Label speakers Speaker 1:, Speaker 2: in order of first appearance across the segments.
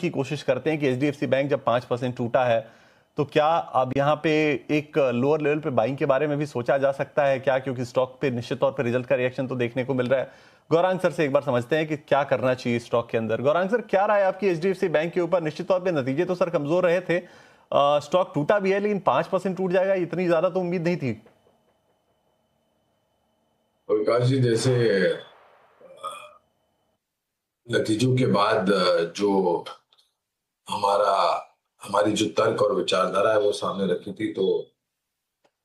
Speaker 1: की कोशिश करते हैं कि एचडीएफसी बैंक जब 5% टूटा है तो क्या अब यहाँ पे एक लोअर लेवल पे बाइंग के बारे में भी सोचा जा सकता है क्या, क्योंकि स्टॉक पे निश्चित तौर पे रिजल्ट का रिएक्शन तो देखने को मिल रहा है। गौरांग सर से एक बार समझते हैं कि क्या करना चाहिए स्टॉक के अंदर। गौरांग सर, क्या राय आपकी एचडीएफसी बैंक के ऊपर? निश्चित तौर पे नतीजे तो सर कमजोर रहे थे, स्टॉक टूटा भी है, लेकिन 5% टूट जाएगा इतनी ज्यादा तो उम्मीद नहीं थी।
Speaker 2: विकास जी, जैसे नतीजों के बाद जो हमारा हमारी जो तर्क और विचारधारा है वो सामने रखी थी, तो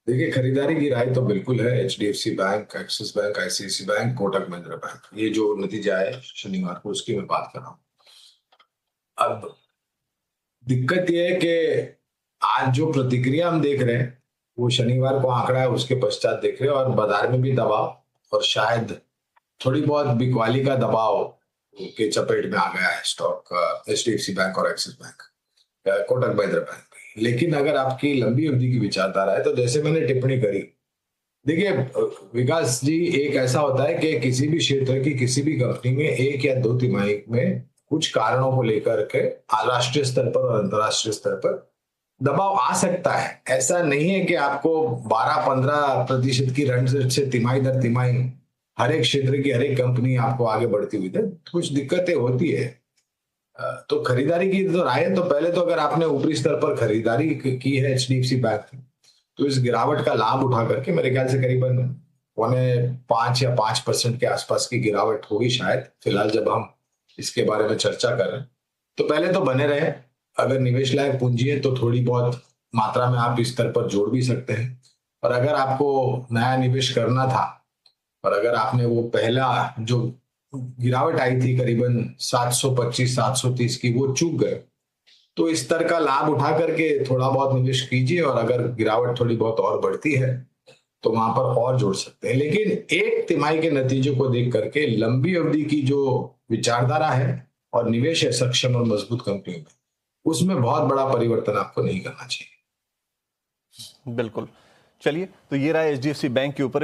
Speaker 2: देखिए, खरीदारी की राय तो बिल्कुल है। HDFC bank, Axis bank, ICICI bank, Kotak Mahindra bank, ये जो नतीजा है शनिवार को, उसकी मैं बात कर रहा हूँ। अब दिक्कत यह है कि आज जो प्रतिक्रिया हम देख रहे हैं वो शनिवार को आंकड़ा है उसके पश्चात देख रहे हैं, और बाजार में भी दबाव और शायद थोड़ी बहुत बिकवाली का दबाव के चपेट में आ गया है स्टॉक, एचडीएफसी बैंक और axis bank, Kotak Mahindra bank भी। लेकिन अगर आपकी लंबी अवधि की विचारधारा है तो जैसे मैंने टिप्पणी करी, देखिए विकास जी, एक ऐसा होता है कि किसी भी क्षेत्र की किसी भी कंपनी में एक या दो तिमाही में कुछ कारणों को लेकर के राष्ट्रीय स्तर पर और अंतर्राष्ट्रीय स्तर पर दबाव आ सकता है। ऐसा नहीं है कि आपको 12-15% की रन रेट से तिमाही दर तिमाही हर एक क्षेत्र की हर एक कंपनी आपको आगे बढ़ती हुई है। कुछ दिक्कतें होती है। तो खरीदारी की तो राय, तो पहले तो अगर आपने ऊपरी स्तर पर खरीदारी की है एचडीएफसी बैंक, तो इस गिरावट का लाभ उठा करके मेरे ख्याल से करीबन 5 या 5% के आसपास की गिरावट होगी शायद, फिलहाल जब हम इसके बारे में चर्चा कर रहे हैं। तो पहले तो बने रहे। अगर निवेश लायक पूंजी है तो थोड़ी बहुत मात्रा में आप इस स्तर पर जोड़ भी सकते हैं। और अगर आपको नया निवेश करना था और अगर आपने वो पहला जो गिरावट आई थी करीबन 725-730 की, वो चूक गए, तो इस स्तर का लाभ उठा करके थोड़ा बहुत निवेश कीजिए, और अगर गिरावट थोड़ी बहुत और बढ़ती है तो वहां पर और जोड़ सकते हैं। लेकिन एक तिमाही के नतीजों को देख करके लंबी अवधि की जो विचारधारा है और निवेश है सक्षम और मजबूत कंपनियों में, उसमें बहुत बड़ा परिवर्तन आपको नहीं करना चाहिए।
Speaker 1: बिल्कुल। चलिए, तो ये रहा एचडीएफसी बैंक के ऊपर।